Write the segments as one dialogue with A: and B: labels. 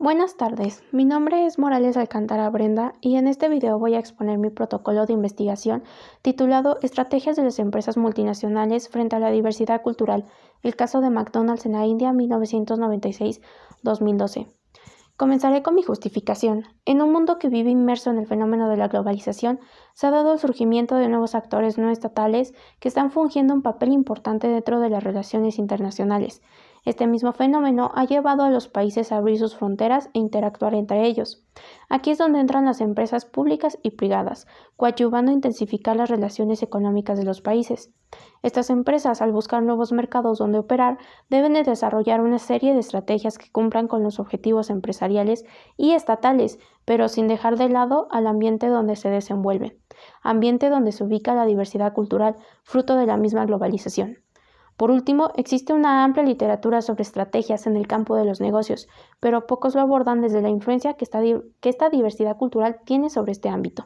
A: Buenas tardes, mi nombre es Morales Alcántara Brenda y en este video voy a exponer mi protocolo de investigación titulado Estrategias de las empresas multinacionales frente a la diversidad cultural, el caso de McDonald's en la India 1996-2012. Comenzaré con mi justificación. En un mundo que vive inmerso en el fenómeno de la globalización, se ha dado el surgimiento de nuevos actores no estatales que están fungiendo un papel importante dentro de las relaciones internacionales. Este mismo fenómeno ha llevado a los países a abrir sus fronteras e interactuar entre ellos. Aquí es donde entran las empresas públicas y privadas, coadyuvando a intensificar las relaciones económicas de los países. Estas empresas, al buscar nuevos mercados donde operar, deben de desarrollar una serie de estrategias que cumplan con los objetivos empresariales y estatales, pero sin dejar de lado al ambiente donde se desenvuelven, ambiente donde se ubica la diversidad cultural, fruto de la misma globalización. Por último, existe una amplia literatura sobre estrategias en el campo de los negocios, pero pocos lo abordan desde la influencia que esta diversidad cultural tiene sobre este ámbito.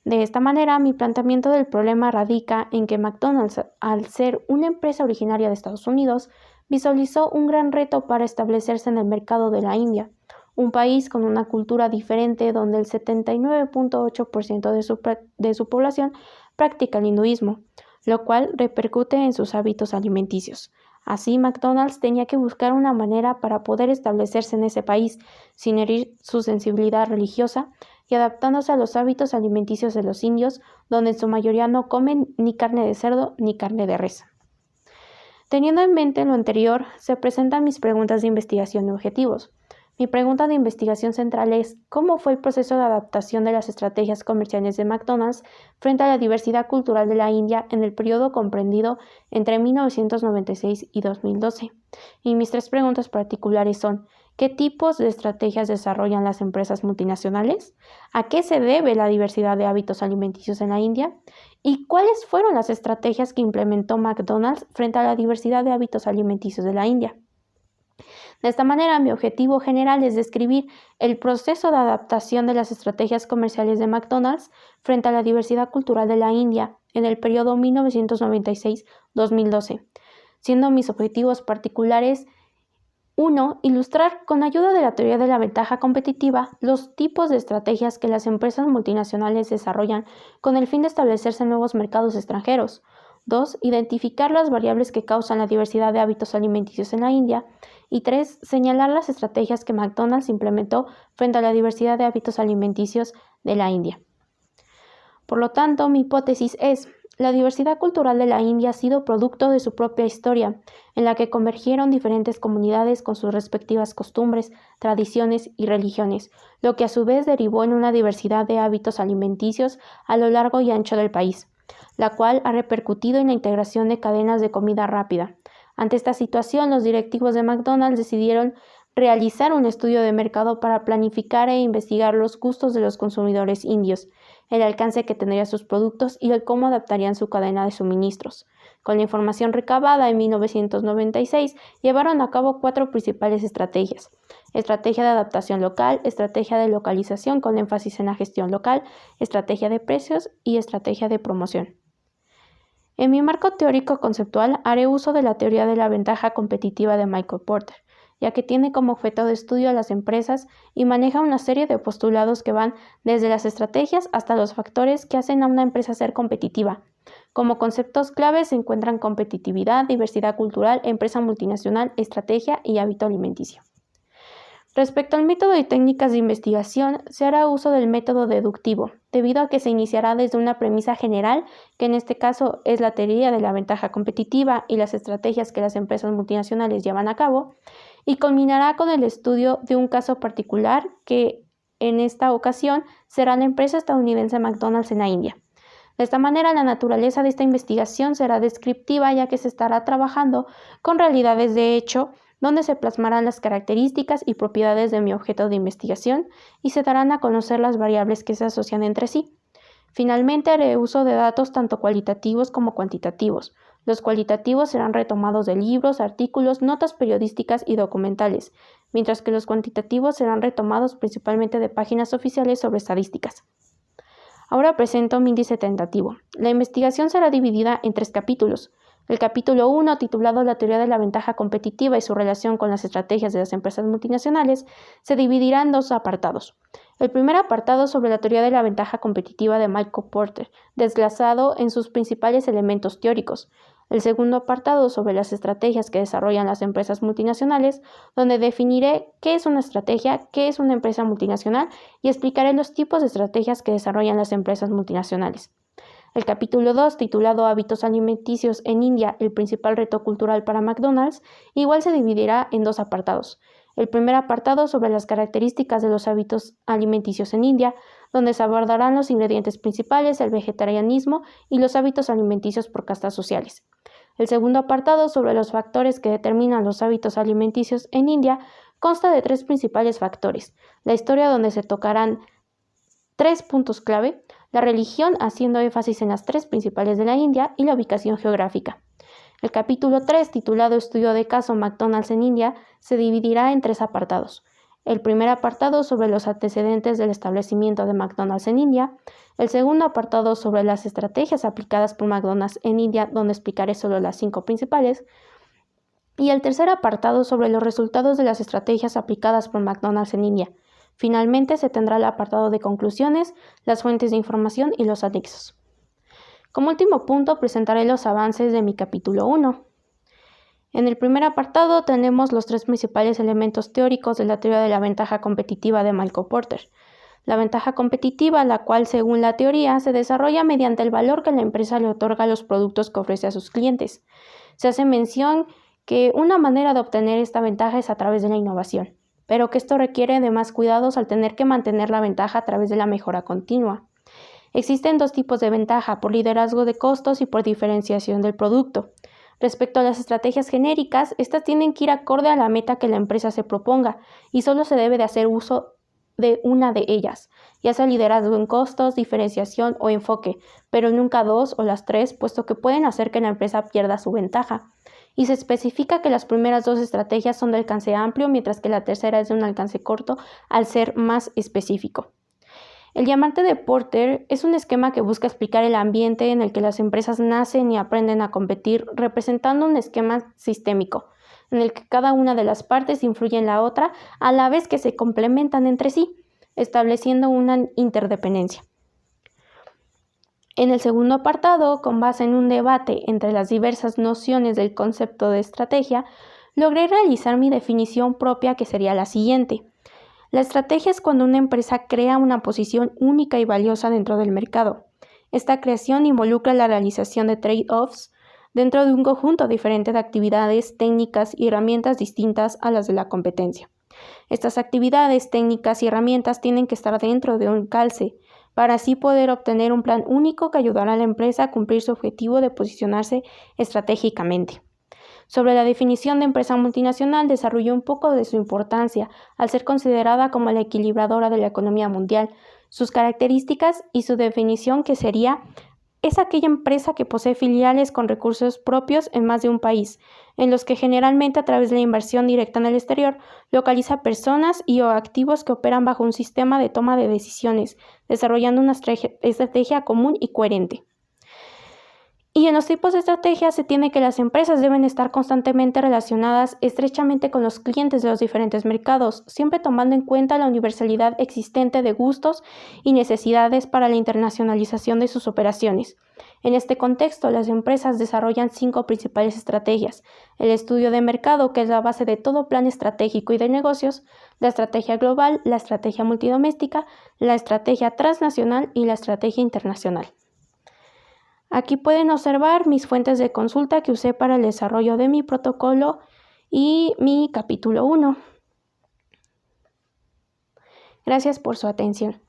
A: De esta manera, mi planteamiento del problema radica en que McDonald's, al ser una empresa originaria de Estados Unidos, visualizó un gran reto para establecerse en el mercado de la India, un país con una cultura diferente donde el 79.8% de su población practica el hinduismo, lo cual repercute en sus hábitos alimenticios. Así, McDonald's tenía que buscar una manera para poder establecerse en ese país sin herir su sensibilidad religiosa y adaptándose a los hábitos alimenticios de los indios, donde en su mayoría no comen ni carne de cerdo ni carne de res. Teniendo en mente lo anterior, se presentan mis preguntas de investigación y objetivos. Mi pregunta de investigación central es ¿cómo fue el proceso de adaptación de las estrategias comerciales de McDonald's frente a la diversidad cultural de la India en el periodo comprendido entre 1996 y 2012? Y mis tres preguntas particulares son ¿qué tipos de estrategias desarrollan las empresas multinacionales? ¿A qué se debe la diversidad de hábitos alimenticios en la India? ¿Y cuáles fueron las estrategias que implementó McDonald's frente a la diversidad de hábitos alimenticios de la India? De esta manera, mi objetivo general es describir el proceso de adaptación de las estrategias comerciales de McDonald's frente a la diversidad cultural de la India en el periodo 1996-2012, siendo mis objetivos particulares 1. Ilustrar con ayuda de la teoría de la ventaja competitiva los tipos de estrategias que las empresas multinacionales desarrollan con el fin de establecerse en nuevos mercados extranjeros. 2. Identificar las variables que causan la diversidad de hábitos alimenticios en la India. Y 3. Señalar las estrategias que McDonald's implementó frente a la diversidad de hábitos alimenticios de la India. Por lo tanto, mi hipótesis es: la diversidad cultural de la India ha sido producto de su propia historia, en la que convergieron diferentes comunidades con sus respectivas costumbres, tradiciones y religiones, lo que a su vez derivó en una diversidad de hábitos alimenticios a lo largo y ancho del país, la cual ha repercutido en la integración de cadenas de comida rápida. Ante esta situación, los directivos de McDonald's decidieron realizar un estudio de mercado para planificar e investigar los gustos de los consumidores indios, el alcance que tendrían sus productos y el cómo adaptarían su cadena de suministros. Con la información recabada en 1996, llevaron a cabo 4 principales estrategias: estrategia de adaptación local, estrategia de localización con énfasis en la gestión local, estrategia de precios y estrategia de promoción. En mi marco teórico conceptual haré uso de la teoría de la ventaja competitiva de Michael Porter, ya que tiene como objeto de estudio a las empresas y maneja una serie de postulados que van desde las estrategias hasta los factores que hacen a una empresa ser competitiva. Como conceptos claves se encuentran competitividad, diversidad cultural, empresa multinacional, estrategia y hábito alimenticio. Respecto al método y técnicas de investigación, se hará uso del método deductivo, debido a que se iniciará desde una premisa general, que en este caso es la teoría de la ventaja competitiva y las estrategias que las empresas multinacionales llevan a cabo, y culminará con el estudio de un caso particular que en esta ocasión será la empresa estadounidense McDonald's en la India. De esta manera, la naturaleza de esta investigación será descriptiva, ya que se estará trabajando con realidades de hecho, donde se plasmarán las características y propiedades de mi objeto de investigación y se darán a conocer las variables que se asocian entre sí. Finalmente, haré uso de datos tanto cualitativos como cuantitativos. Los cualitativos serán retomados de libros, artículos, notas periodísticas y documentales, mientras que los cuantitativos serán retomados principalmente de páginas oficiales sobre estadísticas. Ahora presento mi índice tentativo. La investigación será dividida en 3 capítulos. El capítulo 1, titulado La teoría de la ventaja competitiva y su relación con las estrategias de las empresas multinacionales, se dividirá en dos apartados. El primer apartado sobre la teoría de la ventaja competitiva de Michael Porter, desglosado en sus principales elementos teóricos. El segundo apartado sobre las estrategias que desarrollan las empresas multinacionales, donde definiré qué es una estrategia, qué es una empresa multinacional y explicaré los tipos de estrategias que desarrollan las empresas multinacionales. El capítulo 2, titulado Hábitos alimenticios en India, el principal reto cultural para McDonald's, igual se dividirá en dos apartados. El primer apartado sobre las características de los hábitos alimenticios en India, donde se abordarán los ingredientes principales, el vegetarianismo y los hábitos alimenticios por castas sociales. El segundo apartado sobre los factores que determinan los hábitos alimenticios en India consta de tres principales factores. La historia, donde se tocarán tres puntos clave: la religión, haciendo énfasis en las tres principales de la India, y la ubicación geográfica. El capítulo 3, titulado Estudio de caso McDonald's en India, se dividirá en tres apartados. El primer apartado sobre los antecedentes del establecimiento de McDonald's en India. El segundo apartado sobre las estrategias aplicadas por McDonald's en India, donde explicaré solo las 5 principales. Y el tercer apartado sobre los resultados de las estrategias aplicadas por McDonald's en India. Finalmente se tendrá el apartado de conclusiones, las fuentes de información y los anexos. Como último punto, presentaré los avances de mi capítulo 1. En el primer apartado tenemos los tres principales elementos teóricos de la teoría de la ventaja competitiva de Michael Porter. La ventaja competitiva, la cual según la teoría se desarrolla mediante el valor que la empresa le otorga a los productos que ofrece a sus clientes. Se hace mención que una manera de obtener esta ventaja es a través de la innovación, pero que esto requiere de más cuidados al tener que mantener la ventaja a través de la mejora continua. Existen dos tipos de ventaja: por liderazgo de costos y por diferenciación del producto. Respecto a las estrategias genéricas, estas tienen que ir acorde a la meta que la empresa se proponga y solo se debe de hacer uso de una de ellas, ya sea liderazgo en costos, diferenciación o enfoque, pero nunca dos o las tres, puesto que pueden hacer que la empresa pierda su ventaja. Y se especifica que las primeras dos estrategias son de alcance amplio, mientras que la tercera es de un alcance corto, al ser más específico. El diamante de Porter es un esquema que busca explicar el ambiente en el que las empresas nacen y aprenden a competir, representando un esquema sistémico, en el que cada una de las partes influye en la otra, a la vez que se complementan entre sí, estableciendo una interdependencia. En el segundo apartado, con base en un debate entre las diversas nociones del concepto de estrategia, logré realizar mi definición propia, que sería la siguiente. La estrategia es cuando una empresa crea una posición única y valiosa dentro del mercado. Esta creación involucra la realización de trade-offs dentro de un conjunto diferente de actividades, técnicas y herramientas distintas a las de la competencia. Estas actividades, técnicas y herramientas tienen que estar dentro de un calce, para así poder obtener un plan único que ayudará a la empresa a cumplir su objetivo de posicionarse estratégicamente. Sobre la definición de empresa multinacional, desarrolló un poco de su importancia, al ser considerada como la equilibradora de la economía mundial, sus características y su definición, que es aquella empresa que posee filiales con recursos propios en más de un país, en los que generalmente a través de la inversión directa en el exterior localiza personas y o activos que operan bajo un sistema de toma de decisiones, desarrollando una estrategia común y coherente. Y en los tipos de estrategias se tiene que las empresas deben estar constantemente relacionadas estrechamente con los clientes de los diferentes mercados, siempre tomando en cuenta la universalidad existente de gustos y necesidades para la internacionalización de sus operaciones. En este contexto, las empresas desarrollan 5 principales estrategias: el estudio de mercado, que es la base de todo plan estratégico y de negocios; la estrategia global, la estrategia multidoméstica, la estrategia transnacional y la estrategia internacional. Aquí pueden observar mis fuentes de consulta que usé para el desarrollo de mi protocolo y mi capítulo 1. Gracias por su atención.